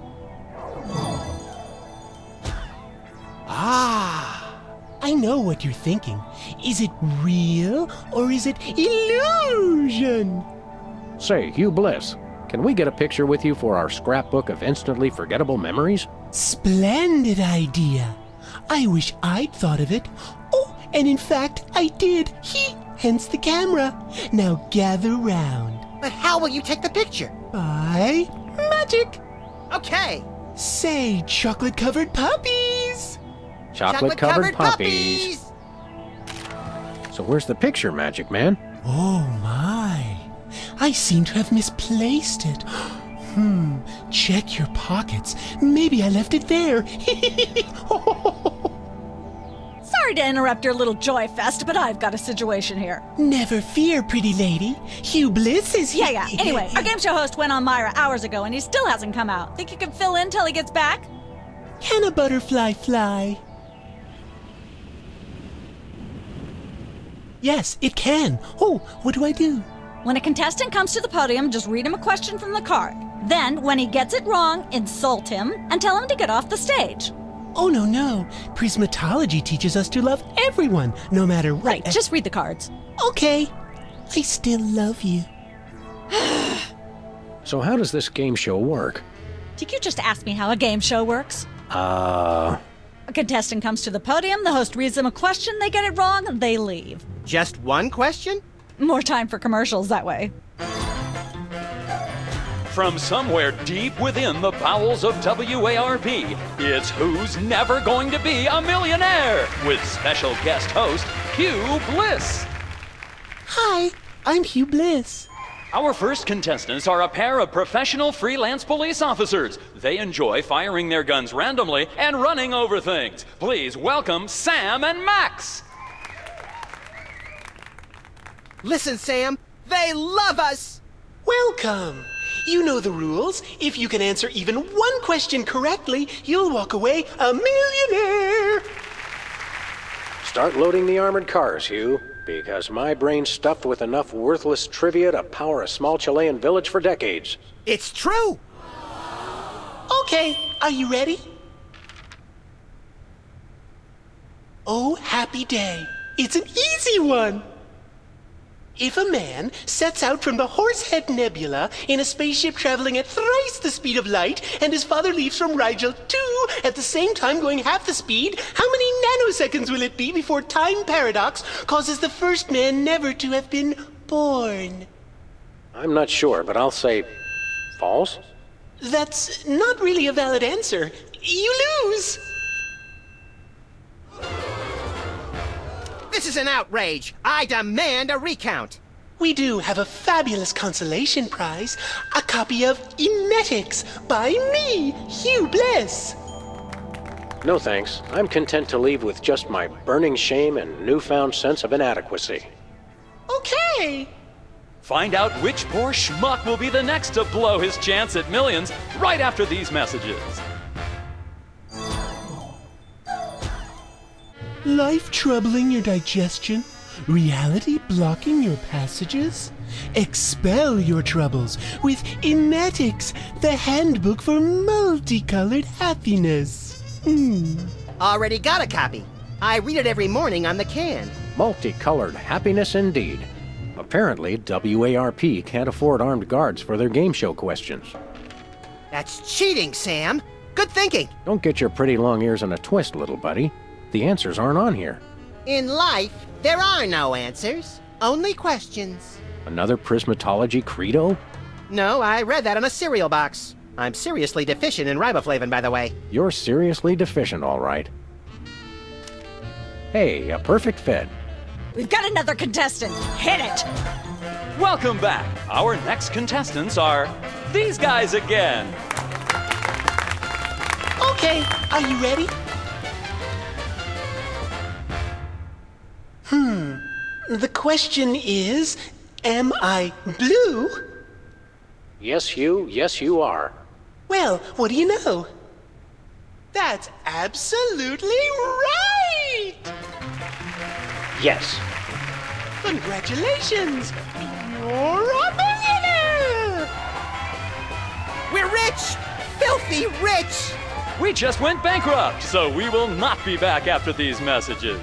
Ah! I know what you're thinking. Is it real, or is it illusion? Say, Hugh Bliss, can we get a picture with you for our scrapbook of instantly forgettable memories? Splendid idea. I wish I'd thought of it. Oh, and in fact, I did. Hence the camera. Now gather round. But how will you take the picture? By magic. Okay. Say, chocolate-covered puppies. Chocolate-covered puppies. So where's the picture, Magic Man? Oh my. I seem to have misplaced it. Check your pockets. Maybe I left it there. Sorry to interrupt your little joy fest, but I've got a situation here. Never fear, pretty lady. Hugh Bliss is here. Yeah. Anyway, our game show host went on Myra hours ago, and he still hasn't come out. Think you can fill in till he gets back? Can a butterfly fly? Yes, it can. Oh, what do I do? When a contestant comes to the podium, just read him a question from the card. Then, when he gets it wrong, insult him and tell him to get off the stage. Oh, no. Prismatology teaches us to love everyone, no matter what. Right, just read the cards. Okay. I still love you. So how does this game show work? Did you just ask me how a game show works? A contestant comes to the podium, the host reads them a question, they get it wrong, they leave. Just one question? More time for commercials that way. From somewhere deep within the bowels of WARP, it's Who's Never Going to Be a Millionaire? With special guest host, Hugh Bliss. Hi, I'm Hugh Bliss. Our first contestants are a pair of professional freelance police officers. They enjoy firing their guns randomly and running over things. Please welcome Sam and Max. Listen, Sam, they love us! Welcome! You know the rules. If you can answer even one question correctly, you'll walk away a millionaire! Start loading the armored cars, Hugh, because my brain's stuffed with enough worthless trivia to power a small Chilean village for decades. It's true! Okay, are you ready? Oh, happy day. It's an easy one! If a man sets out from the Horsehead Nebula in a spaceship traveling at thrice the speed of light, and his father leaves from Rigel too at the same time going half the speed, how many nanoseconds will it be before time paradox causes the first man never to have been born? I'm not sure, but I'll say false? That's not really a valid answer. You lose! This is an outrage. I demand a recount. We do have a fabulous consolation prize, a copy of Emetics by me, Hugh Bliss. No thanks. I'm content to leave with just my burning shame and newfound sense of inadequacy. Okay. Find out which poor schmuck will be the next to blow his chance at millions right after these messages. Life troubling your digestion? Reality blocking your passages? Expel your troubles with Emetics, the handbook for multicolored happiness. Already got a copy. I read it every morning on the can. Multicolored happiness indeed. Apparently, WARP can't afford armed guards for their game show questions. That's cheating, Sam. Good thinking. Don't get your pretty long ears in a twist, little buddy. The answers aren't on here. In life, there are no answers, only questions. Another prismatology credo? No, I read that on a cereal box. I'm seriously deficient in riboflavin, by the way. You're seriously deficient, all right. Hey, a perfect fit. We've got another contestant. Hit it! Welcome back. Our next contestants are these guys again. Okay, are you ready? The question is, am I blue? Yes, Hugh. Yes, you are. Well, what do you know? That's absolutely right! Yes. Congratulations! You're a millionaire! We're rich! Filthy rich! We just went bankrupt, so we will not be back after these messages.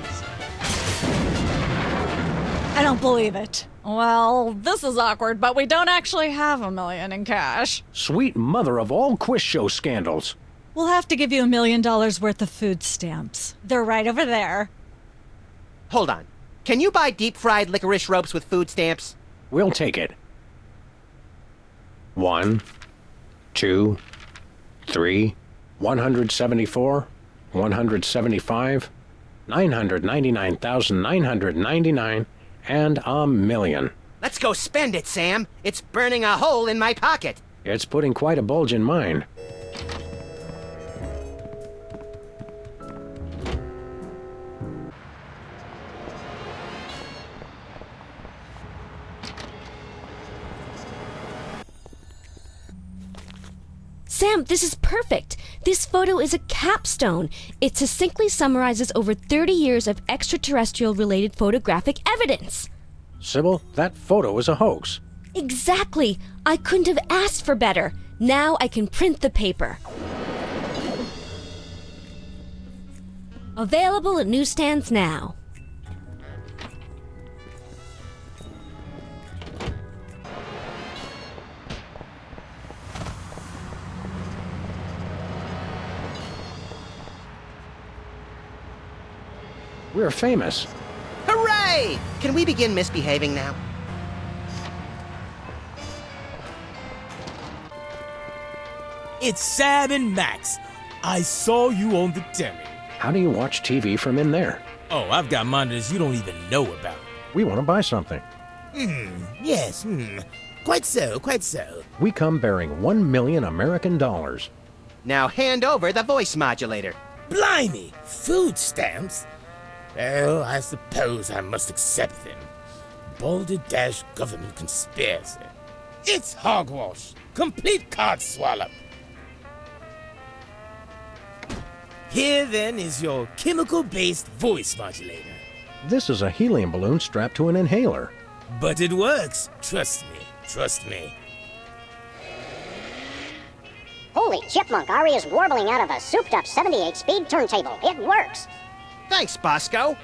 I don't believe it. Well, this is awkward, but we don't actually have $1 million in cash. Sweet mother of all quiz show scandals. We'll have to give you $1 million worth of food stamps. They're right over there. Hold on. Can you buy deep-fried licorice ropes with food stamps? We'll take it. 1, 2, 3, 174, 175, 999,999, and $1 million. Let's go spend it, Sam. It's burning a hole in my pocket. It's putting quite a bulge in mine. Sam, this is perfect. This photo is a capstone. It succinctly summarizes over 30 years of extraterrestrial-related photographic evidence. Sybil, that photo is a hoax. Exactly! I couldn't have asked for better. Now I can print the paper. Available at newsstands now. We're famous. Hooray! Can we begin misbehaving now? It's Sam and Max. I saw you on the telly. How do you watch TV from in there? Oh, I've got monitors you don't even know about. We want to buy something. Yes, Quite so, quite so. We come bearing 1 million American dollars. Now hand over the voice modulator. Blimey! Food stamps? Well, I suppose I must accept them. Balderdash government conspiracy. It's hogwash. Complete codswallop. Here then is your chemical-based voice modulator. This is a helium balloon strapped to an inhaler. But it works. Trust me. Trust me. Holy chipmunk, Ari is warbling out of a souped-up 78-speed turntable. It works. Thanks, Bosco.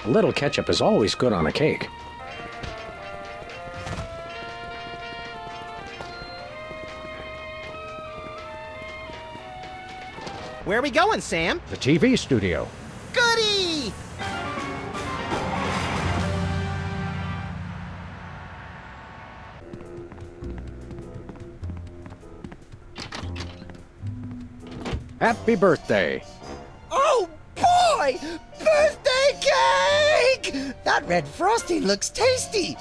A little ketchup is always good on a cake. Where are we going, Sam? The TV studio. Goody! Happy birthday. Oh, boy! Birthday cake! That red frosting looks tasty.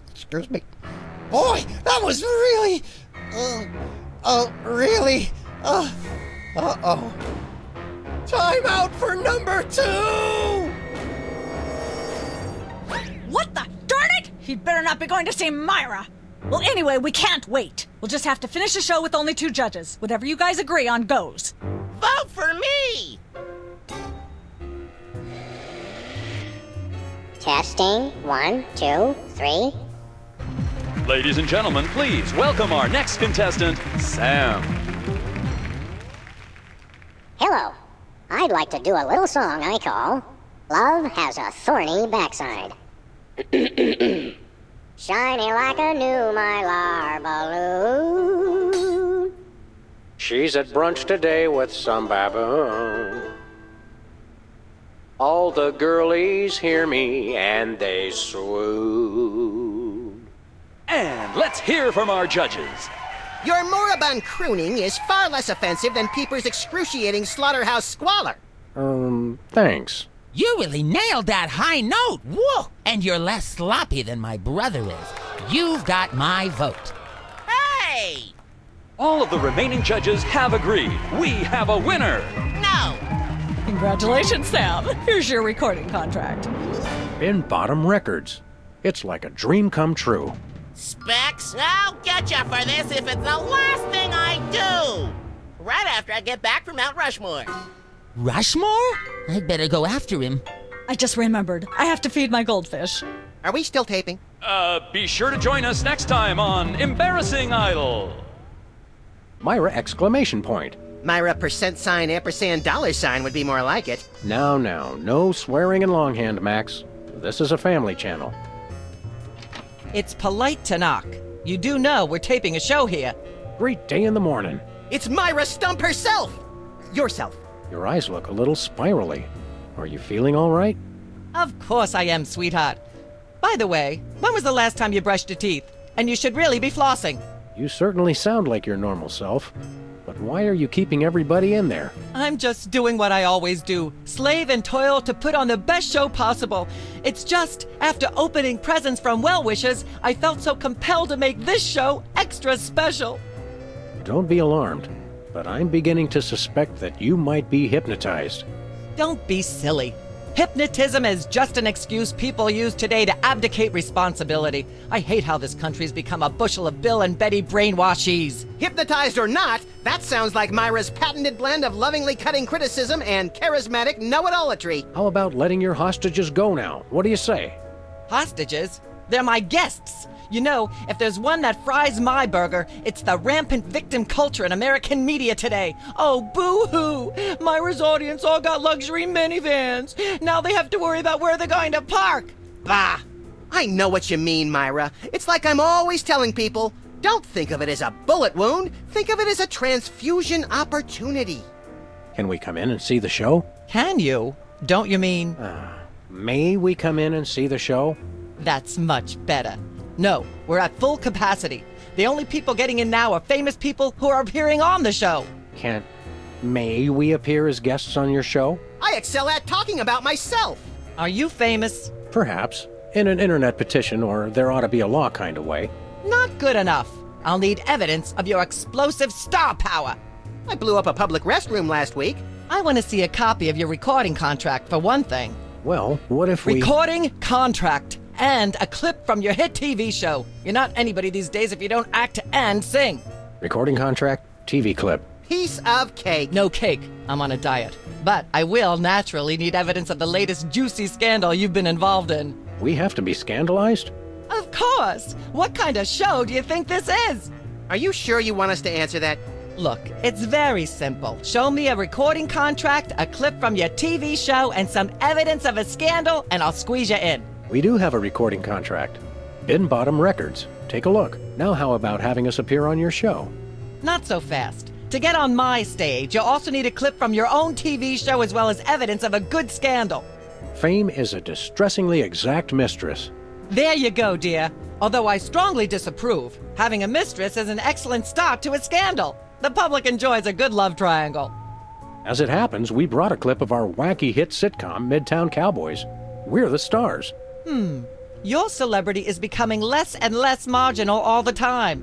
Excuse me. Boy, that was really... really... Uh-oh. Time out for number 2! What the? Darn it! He'd better not be going to see Myra. Well, anyway, we can't wait. We'll just have to finish the show with only 2 judges. Whatever you guys agree on goes. Vote for me! Testing. 1, 2, 3. Ladies and gentlemen, please welcome our next contestant, Sam. Hello. I'd like to do a little song I call Love Has a Thorny Backside. Shiny like a new Mylar balloon. She's at brunch today with some baboon. All the girlies hear me and they swoon. And let's hear from our judges. Your moribund crooning is far less offensive than Peeper's excruciating slaughterhouse squalor. Thanks. You really nailed that high note. Whoa! And you're less sloppy than my brother is. You've got my vote. Hey! All of the remaining judges have agreed. We have a winner. No! Congratulations, Sam. Here's your recording contract. In Bottom Records. It's like a dream come true. Specs, I'll get you for this if it's the last thing I do! Right after I get back from Mount Rushmore. Rushmore? I'd better go after him. I just remembered. I have to feed my goldfish. Are we still taping? Be sure to join us next time on Embarrassing Idol. Myra exclamation point. Myra $&$ would be more like it. Now, no swearing in longhand, Max. This is a family channel. It's polite to knock. You do know we're taping a show here. Great day in the morning. It's Myra Stump herself! Yourself. Your eyes look a little spirally. Are you feeling all right? Of course I am, sweetheart. By the way, when was the last time you brushed your teeth? And you should really be flossing. You certainly sound like your normal self. But why are you keeping everybody in there? I'm just doing what I always do. Slave and toil to put on the best show possible. It's just, after opening presents from well-wishers, I felt so compelled to make this show extra special. Don't be alarmed, but I'm beginning to suspect that you might be hypnotized. Don't be silly. Hypnotism is just an excuse people use today to abdicate responsibility. I hate how this country's become a bushel of Bill and Betty brainwashies. Hypnotized or not, that sounds like Myra's patented blend of lovingly cutting criticism and charismatic know-it-allatry. How about letting your hostages go now? What do you say? Hostages? They're my guests. You know, if there's one that fries my burger, it's the rampant victim culture in American media today. Oh, boo-hoo! Myra's audience all got luxury minivans. Now they have to worry about where they're going to park. Bah! I know what you mean, Myra. It's like I'm always telling people, don't think of it as a bullet wound. Think of it as a transfusion opportunity. Can we come in and see the show? Can you? Don't you mean... May we come in and see the show? That's much better. No, we're at full capacity. The only people getting in now are famous people who are appearing on the show. May we appear as guests on your show? I excel at talking about myself. Are you famous? Perhaps. In an internet petition, or there ought to be a law kind of way. Not good enough. I'll need evidence of your explosive star power. I blew up a public restroom last week. I want to see a copy of your recording contract, for one thing. Well, what if we... Recording contract. And a clip from your hit TV show. You're not anybody these days if you don't act and sing. Recording contract, TV clip. Piece of cake. No cake. I'm on a diet. But I will naturally need evidence of the latest juicy scandal you've been involved in. We have to be scandalized? Of course. What kind of show do you think this is? Are you sure you want us to answer that? Look, it's very simple. Show me a recording contract, a clip from your TV show, and some evidence of a scandal, and I'll squeeze you in. We do have a recording contract. Bin Bottom Records. Take a look. Now how about having us appear on your show? Not so fast. To get on my stage, you'll also need a clip from your own TV show as well as evidence of a good scandal. Fame is a distressingly exact mistress. There you go, dear. Although I strongly disapprove. Having a mistress is an excellent start to a scandal. The public enjoys a good love triangle. As it happens, we brought a clip of our wacky hit sitcom, Midtown Cowboys. We're the stars. Your celebrity is becoming less and less marginal all the time.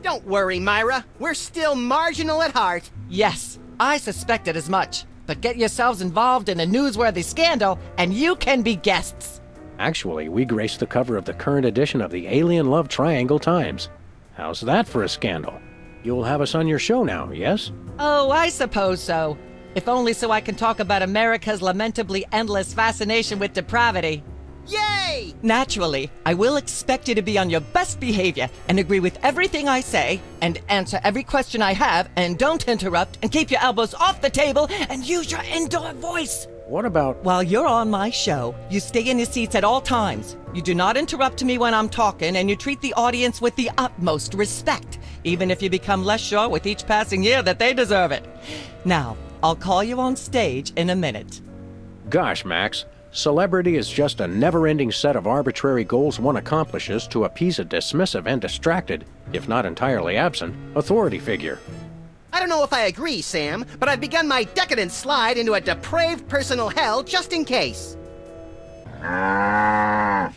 Don't worry, Myra. We're still marginal at heart. Yes, I suspected as much. But get yourselves involved in a newsworthy scandal, and you can be guests. Actually, we grace the cover of the current edition of the Alien Love Triangle Times. How's that for a scandal? You'll have us on your show now, yes? Oh, I suppose so. If only so I can talk about America's lamentably endless fascination with depravity. Yay! Naturally, I will expect you to be on your best behavior and agree with everything I say and answer every question I have and don't interrupt and keep your elbows off the table and use your indoor voice. What about... While you're on my show, you stay in your seats at all times. You do not interrupt me when I'm talking and you treat the audience with the utmost respect, even if you become less sure with each passing year that they deserve it. Now, I'll call you on stage in a minute. Gosh, Max. Celebrity is just a never-ending set of arbitrary goals one accomplishes to appease a dismissive and distracted, if not entirely absent, authority figure. I don't know if I agree, Sam, but I've begun my decadent slide into a depraved personal hell just in case. Give her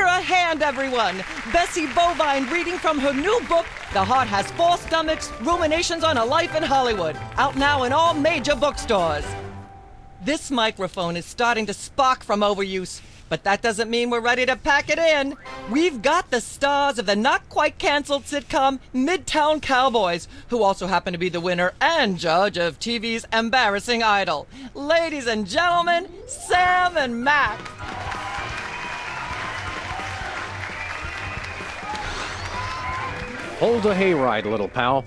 a hand, everyone! Bessie Bovine reading from her new book, The Heart Has Four Stomachs, Ruminations on a Life in Hollywood, out now in all major bookstores. This microphone is starting to spark from overuse, but that doesn't mean we're ready to pack it in. We've got the stars of the not-quite-canceled sitcom Midtown Cowboys, who also happen to be the winner and judge of TV's Embarrassing Idol. Ladies and gentlemen, Sam and Mac. Hold the hayride, little pal.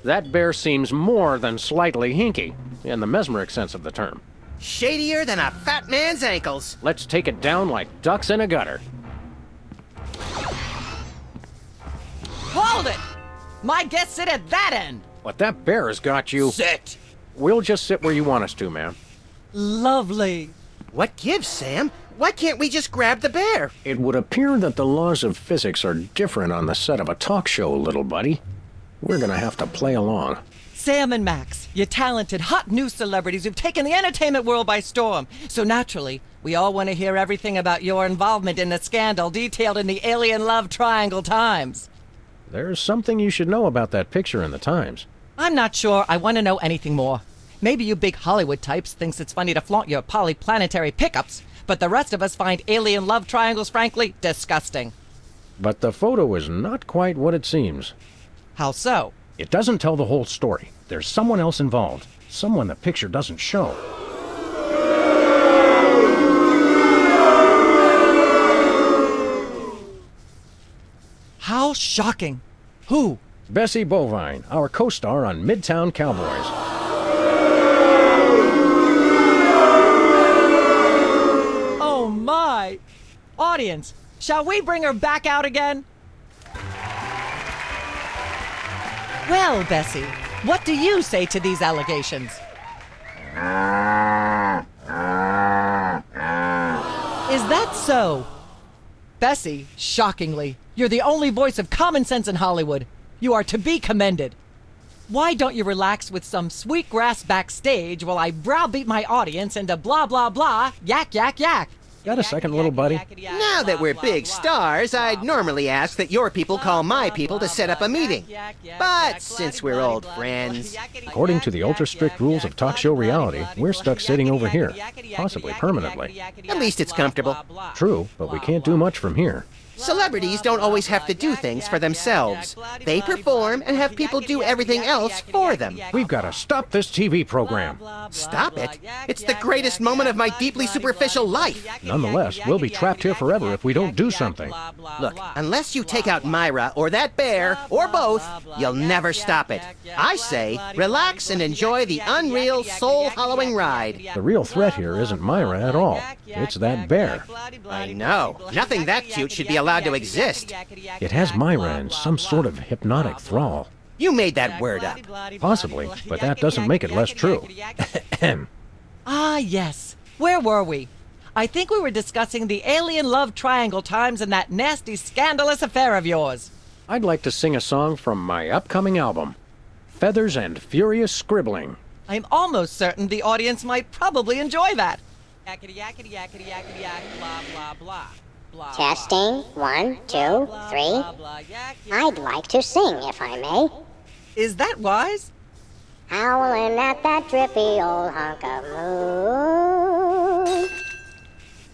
That bear seems more than slightly hinky, in the mesmeric sense of the term. Shadier than a fat man's ankles. Let's take it down like ducks in a gutter. Hold it! My guests sit at that end. But that bear has got you... Sit! We'll just sit where you want us to, ma'am. Lovely. What gives, Sam? Why can't we just grab the bear? It would appear that the laws of physics are different on the set of a talk show, little buddy. We're gonna have to play along. Sam and Max, you're talented, hot new celebrities who've taken the entertainment world by storm. So naturally, we all want to hear everything about your involvement in the scandal detailed in the Alien Love Triangle Times. There's something you should know about that picture in the Times. I'm not sure I want to know anything more. Maybe you big Hollywood types thinks it's funny to flaunt your polyplanetary pickups, but the rest of us find alien love triangles, frankly, disgusting. But the photo is not quite what it seems. How so? It doesn't tell the whole story. There's someone else involved. Someone the picture doesn't show. How shocking! Who? Bessie Bovine, our co-star on Midtown Cowboys. Oh my! Audience, shall we bring her back out again? Well, Bessie, what do you say to these allegations? Is that so? Bessie, shockingly, you're the only voice of common sense in Hollywood. You are to be commended. Why don't you relax with some sweet grass backstage while I browbeat my audience into blah blah blah, yak yak yak? Got a second, little buddy? Now that we're big stars, I'd normally ask that your people call my people to set up a meeting. But since we're old friends... According to the ultra-strict rules of talk show reality, we're stuck sitting over here, possibly permanently. At least it's comfortable. True, but we can't do much from here. Celebrities don't always have to do things for themselves. They perform and have people do everything else for them. We've got to stop this TV program. Stop it? It's the greatest moment of my deeply superficial life. Nonetheless, we'll be trapped here forever if we don't do something. Look, unless you take out Myra or that bear, or both, you'll never stop it. I say, relax and enjoy the unreal, soul-hollowing ride. The real threat here isn't Myra at all. It's that bear. I know. Nothing that cute should be allowed to exist. It has Myra in some sort of hypnotic thrall. You made that word up. Possibly, but that doesn't make it less true. Ah, yes. Where were we? I think we were discussing the alien love triangle times and that nasty, scandalous affair of yours. I'd like to sing a song from my upcoming album, Feathers and Furious Scribbling. I'm almost certain the audience might probably enjoy that. Testing, 1, 2, 3. I'd like to sing, if I may. Is that wise? Howling at that drippy old hunk of moon.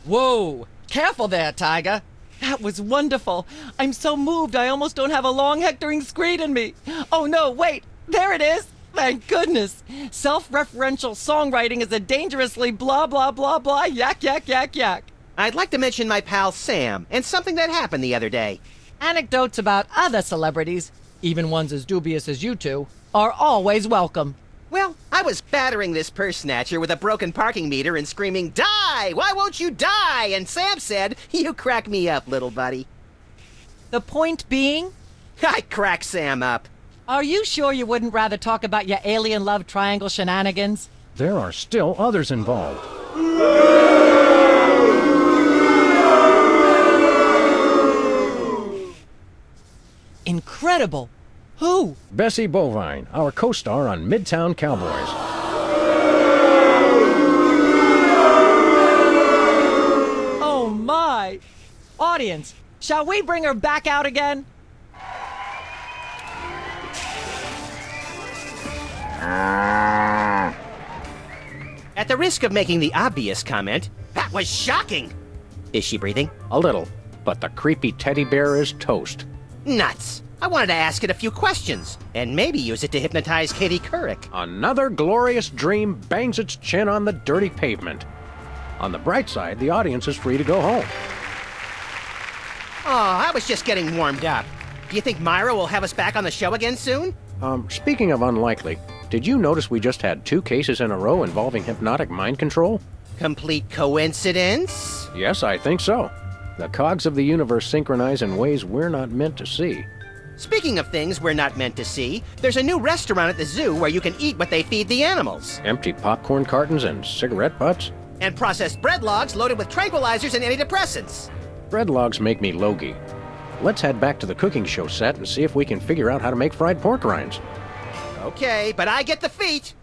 Whoa! Careful there, Tiger. That was wonderful. I'm so moved I almost don't have a long hectoring screed in me. Oh no, wait! There it is! Thank goodness! Self-referential songwriting is a dangerously blah blah blah blah yak yak yak yak. I'd like to mention my pal Sam, and something that happened the other day. Anecdotes about other celebrities, even ones as dubious as you two, are always welcome. Well, I was battering this purse snatcher with a broken parking meter and screaming, "Die! Why won't you die?" And Sam said, "You crack me up, little buddy." The point being? I crack Sam up. Are you sure you wouldn't rather talk about your alien love triangle shenanigans? There are still others involved. Incredible! Who? Bessie Bovine, our co-star on Midtown Cowboys. Oh my! Audience, shall we bring her back out again? At the risk of making the obvious comment, that was shocking! Is she breathing? A little, but the creepy teddy bear is toast. Nuts! I wanted to ask it a few questions, and maybe use it to hypnotize Katie Couric. Another glorious dream bangs its chin on the dirty pavement. On the bright side, the audience is free to go home. Oh, I was just getting warmed up. Do you think Myra will have us back on the show again soon? Speaking of unlikely, did you notice we just had 2 cases in a row involving hypnotic mind control? Complete coincidence? Yes, I think so. The cogs of the universe synchronize in ways we're not meant to see. Speaking of things we're not meant to see, there's a new restaurant at the zoo where you can eat what they feed the animals. Empty popcorn cartons and cigarette butts? And processed bread logs loaded with tranquilizers and antidepressants. Bread logs make me logy. Let's head back to the cooking show set and see if we can figure out how to make fried pork rinds. Okay, but I get the feet.